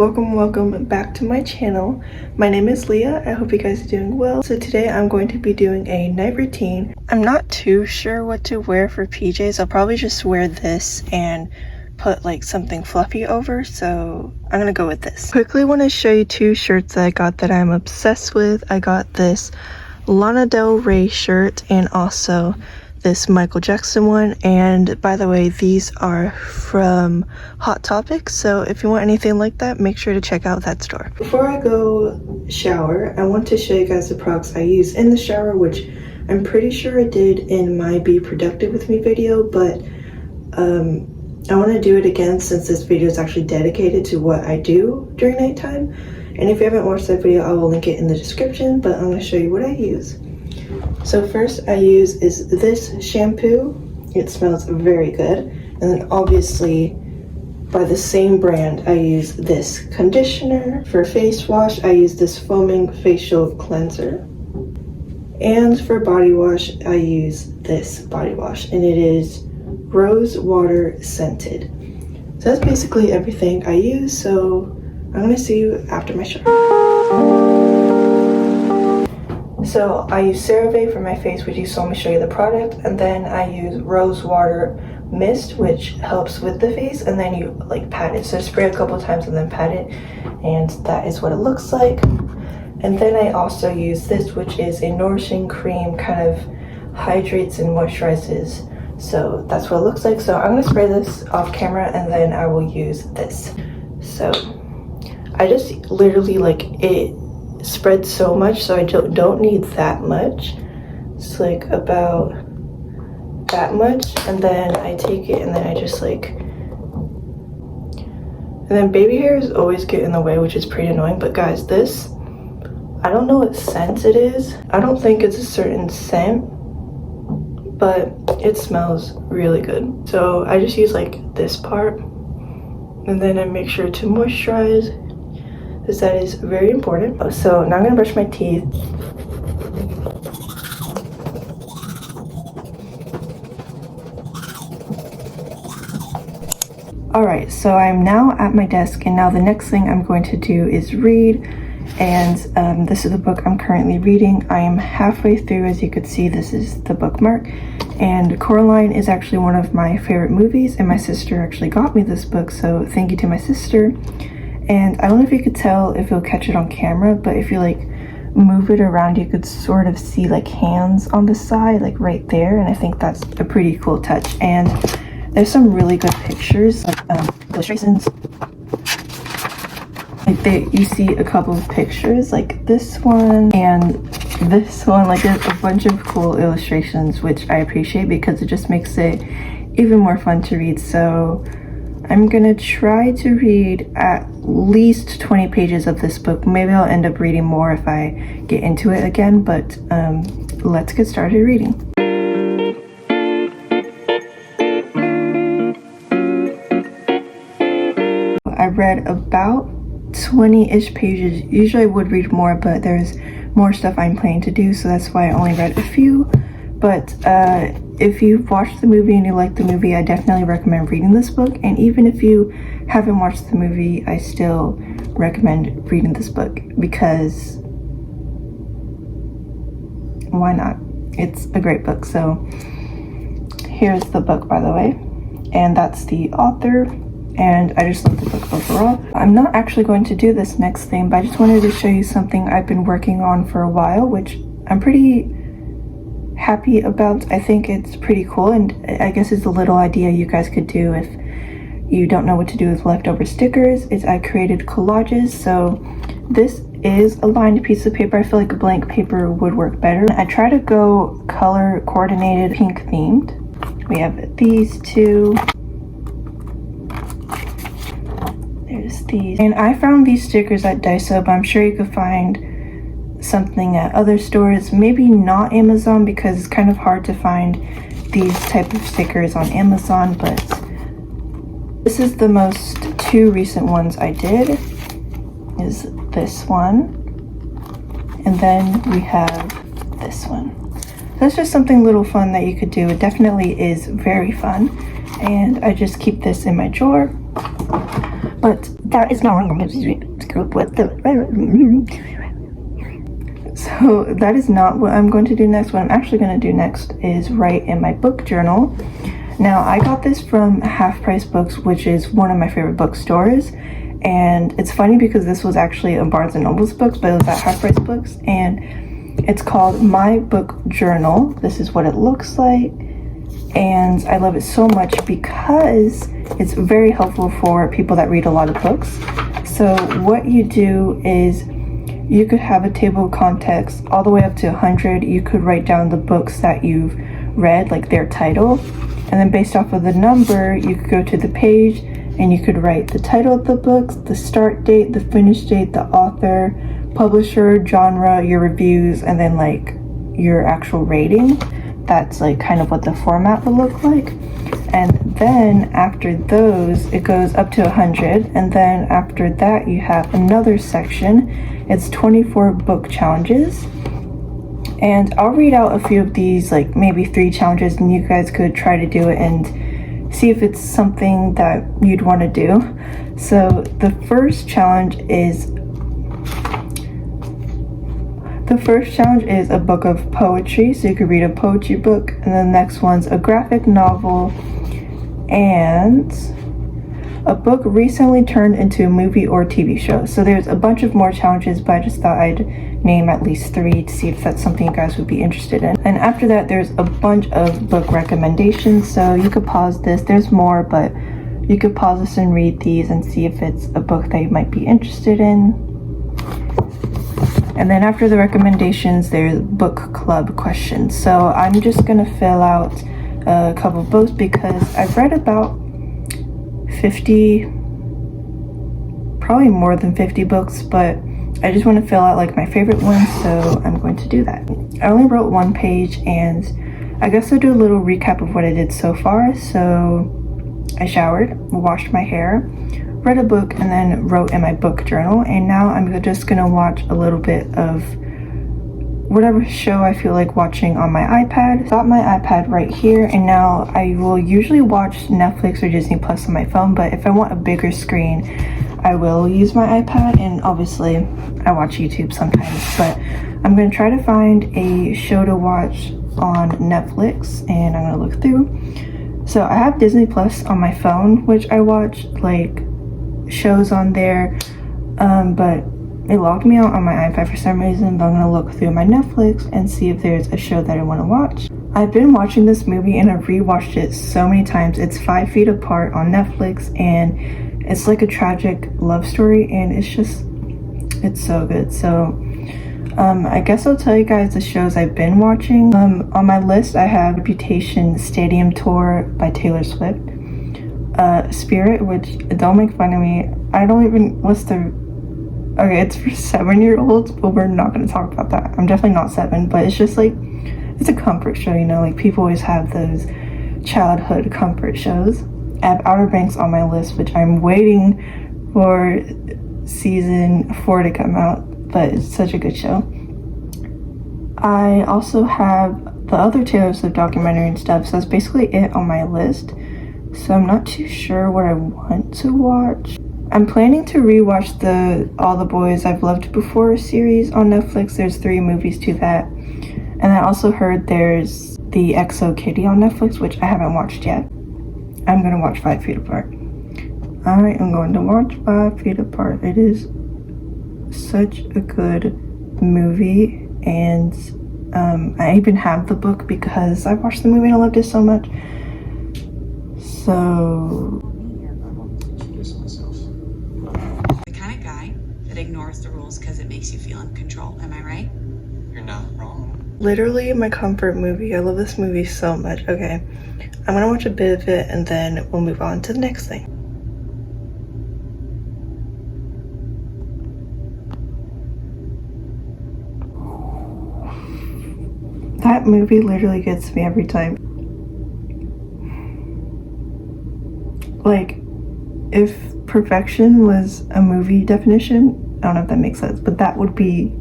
welcome back to my channel. My name is Leah. I hope you guys are doing well. So today I'm going to be doing a night routine. I'm not too sure what to wear for PJs. I'll probably just wear this and put like something fluffy over, so I'm gonna go with this. Quickly want to show you two shirts that I got that I'm obsessed with. I got this Lana Del Rey shirt and also this Michael Jackson one, and by the way, these are from Hot Topic, so if you want anything like that, make sure to check out that store. Before I go shower, I want to show you guys the products I use in the shower, which I'm pretty sure I did in my Be Productive With Me video, but I want to do it again since this video is actually dedicated to what I do during nighttime. And if you haven't watched that video, I will link it in the description, but I'm going to show you what I use. So first I use is this shampoo. It smells very good. And then obviously by the same brand I use this conditioner. For face wash I use this foaming facial cleanser. And for body wash I use this body wash, and it is rose water scented. So that's basically everything I use, so I'm gonna see you after my shower. So I use CeraVe for my face, which you saw me show you the product, and then I use rose water mist, which helps with the face, and then you like pat it. So spray a couple times and then pat it, and that is what it looks like. And then I also use this, which is a nourishing cream, kind of hydrates and moisturizes. So that's what it looks like. So I'm gonna spray this off camera and then I will use this. So I just literally like it spreads so much, so I don't need that much. It's like about that much, and then I take it and then I just like, and then baby hairs always get in the way, which is pretty annoying. But guys, this, I don't know what scent it is. I don't think it's a certain scent, but it smells really good. So I just use like this part, and then I make sure to moisturize, because that is very important. So now I'm gonna brush my teeth. Alright, so I'm now at my desk, and now the next thing I'm going to do is read. And this is the book I'm currently reading. I am halfway through. As you could see, this is the bookmark. And Coraline is actually one of my favorite movies, and my sister actually got me this book, so thank you to my sister. And I don't know if you could tell if you'll catch it on camera, but if you like move it around, you could sort of see like hands on the side, like right there, and I think that's a pretty cool touch. And there's some really good pictures, like illustrations. Like you see a couple of pictures, like this one and this one. Like there's a bunch of cool illustrations, which I appreciate because it just makes it even more fun to read. So I'm gonna try to read at least 20 pages of this book. Maybe I'll end up reading more if I get into it again, but let's get started reading. I read about 20-ish pages. Usually I would read more, but there's more stuff I'm planning to do, so that's why I only read a few. But if you've watched the movie and you like the movie, I definitely recommend reading this book. And even if you haven't watched the movie, I still recommend reading this book, because why not? It's a great book. So here's the book, by the way, and that's the author. And I just love the book overall. I'm not actually going to do this next thing, but I just wanted to show you something I've been working on for a while, which I'm pretty happy about. I think it's pretty cool, and I guess it's a little idea you guys could do if you don't know what to do with leftover stickers. I created collages. So this is a lined piece of paper. I feel like a blank paper would work better. I try to go color coordinated, pink themed. We have these two. There's these. And I found these stickers at Daiso, but I'm sure you could find something at other stores. Maybe not Amazon, because it's kind of hard to find these type of stickers on Amazon, but this is the most two recent ones I did, is this one, and then we have this one. That's just something little fun that you could do. It definitely is very fun, and I just keep this in my drawer. But That is not So that is not what I'm going to do next. What I'm actually going to do next is write in my book journal. Now, I got this from Half Price Books, which is one of my favorite bookstores. And it's funny because this was actually a Barnes & Noble's books, but it was at Half Price Books. And it's called My Book Journal. This is what it looks like. And I love it so much because it's very helpful for people that read a lot of books. So what you do is you could have a table of contents all the way up to 100. You could write down the books that you've read, like their title. And then based off of the number, you could go to the page and you could write the title of the books, the start date, the finish date, the author, publisher, genre, your reviews, and then like your actual rating. That's like kind of what the format will look like. And then after those, it goes up to 100. And then after that, you have another section. It's 24 book challenges. And I'll read out a few of these, like maybe 3 challenges, and you guys could try to do it and see if it's something that you'd want to do. So the first challenge is a book of poetry, so you could read a poetry book, and then the next one's a graphic novel and a book recently turned into a movie or TV show. So there's a bunch of more challenges, but I just thought I'd name at least 3 to see if that's something you guys would be interested in. And after that, there's a bunch of book recommendations, so you could pause this. There's more, but you could pause this and read these and see if it's a book that you might be interested in. And then after the recommendations, there's book club questions. So I'm just gonna fill out a couple books because I've read about 50, probably more than 50 books, but I just want to fill out like my favorite ones, so I'm going to do that. I only wrote 1 page, and I guess I'll do a little recap of what I did so far. So I showered, washed my hair, read a book, and then wrote in my book journal. And now I'm just gonna watch a little bit of whatever show I feel like watching on my iPad. Got my iPad right here, and now I will usually watch Netflix or Disney Plus on my phone, but if I want a bigger screen, I will use my iPad, and obviously I watch YouTube sometimes, but I'm gonna try to find a show to watch on Netflix, and I'm gonna look through. So I have Disney Plus on my phone, which I watch like shows on there, but it logged me out on my iPad for some reason. But I'm gonna look through my Netflix and see if there's a show that I want to watch. I've been watching this movie and I've rewatched it so many times. It's 5 Feet Apart on Netflix, and it's like a tragic love story, and it's so good. So I guess I'll tell you guys the shows I've been watching. On my list I have Reputation Stadium Tour by Taylor Swift, Spirit, which, don't make fun of me, I don't even list the, okay, it's for 7-year-olds, but we're not going to talk about that. I'm definitely not 7, but it's just like, it's a comfort show, you know, like people always have those childhood comfort shows. I have Outer Banks on my list, which I'm waiting for season 4 to come out, but it's such a good show. I also have the other Taylor Swift documentary and stuff, so that's basically it on my list. So I'm not too sure what I want to watch. I'm planning to rewatch the All the Boys I've Loved Before series on Netflix. There's 3 movies to that. And I also heard there's the XO Kitty on Netflix, which I haven't watched yet. I'm gonna watch 5 Feet Apart. I am going to watch 5 Feet Apart. It is such a good movie, and I even have the book because I watched the movie and I loved it so much. So the kind of guy that ignores the rules because it makes you feel in control. Am I right? You're not wrong. literally my comfort movie. I love this movie so much. Okay, I'm gonna watch a bit of it and then we'll move on to the next thing. That movie literally gets me every time. Like, if perfection was a movie definition, I don't know if that makes sense, but that would be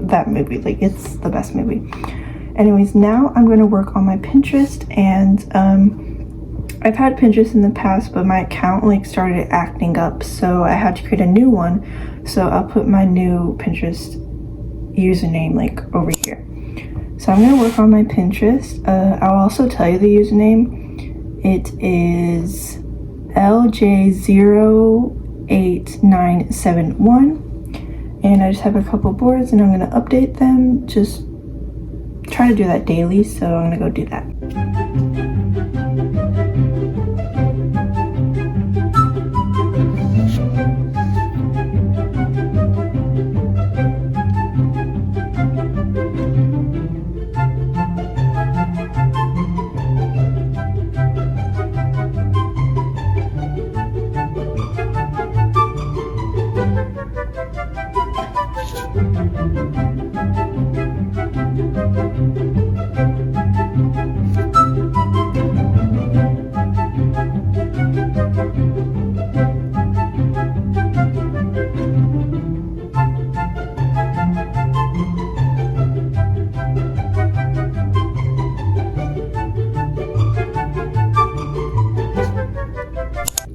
that movie. Like, it's the best movie. Anyways, now I'm going to work on my Pinterest, and I've had Pinterest in the past, but my account like started acting up, so I had to create a new one. So I'll put my new Pinterest username like over here. So I'm gonna work on my Pinterest. I'll also tell you the username. It is LJ08971, and I just have a couple boards and I'm gonna update them. Just try to do that daily, so I'm gonna go do that.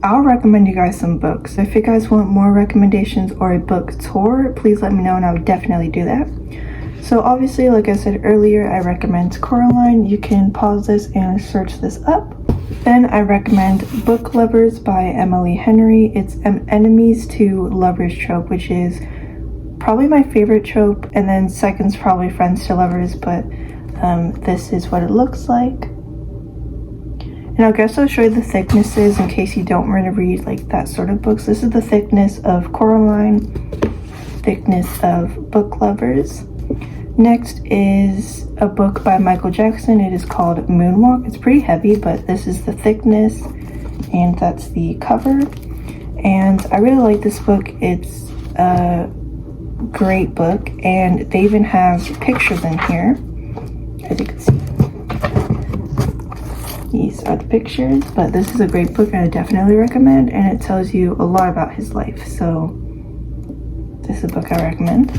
I'll recommend you guys some books. If you guys want more recommendations or a book tour, please let me know and I would definitely do that. So obviously, like I said earlier, I recommend Coraline. You can pause this and search this up. Then I recommend Book Lovers by Emily Henry. It's an enemies to lovers trope, which is probably my favorite trope, and then second's probably friends to lovers, but this is what it looks like. And I guess I'll show you the thicknesses in case you don't want to read like that sort of books. This is the thickness of Coraline, thickness of Book Lovers. Next is a book by Michael Jackson. It is called Moonwalk. It's pretty heavy, but this is the thickness, and that's the cover. And I really like this book. It's a great book, and they even have pictures in here, as you can see. These are the pictures, but this is a great book and I definitely recommend, and it tells you a lot about his life, so this is a book I recommend.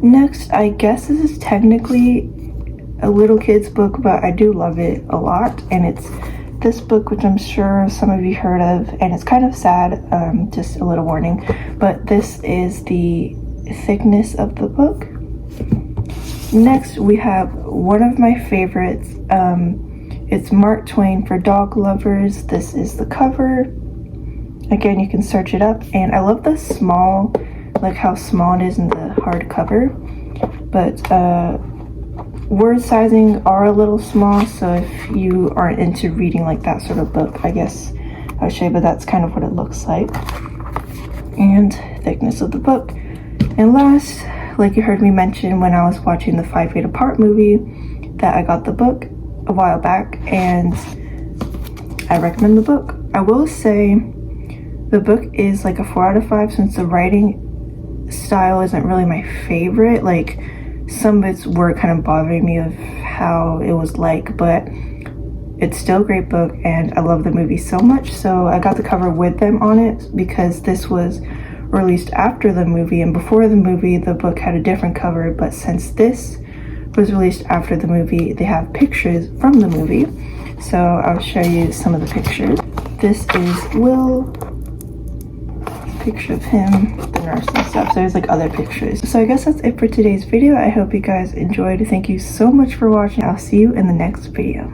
Next, I guess this is technically a little kid's book, but I do love it a lot, and it's this book, which I'm sure some of you heard of, and it's kind of sad, just a little warning, but this is the thickness of the book. Next, we have one of my favorites. It's Mark Twain for Dog Lovers. This is the cover. Again, you can search it up, and I love the small, like how small it is in the hardcover, but word sizing are a little small, so if you aren't into reading like that sort of book, I guess I'll show you, but that's kind of what it looks like. And thickness of the book. And last, like you heard me mention when I was watching the 5 Feet Apart movie, that I got the book a while back, and I recommend the book. I will say the book is like a 4 out of 5 since the writing style isn't really my favorite. Like some bits were kind of bothering me of how it was like, but it's still a great book and I love the movie so much. So I got the cover with them on it because this was released after the movie, and before the movie the book had a different cover, but since this was released after the movie, they have pictures from the movie. So I'll show you some of the pictures. This is Will, picture of him, the nurse and stuff. So there's like other pictures. So I guess that's it for today's video. I hope you guys enjoyed. Thank you so much for watching. I'll see you in the next video.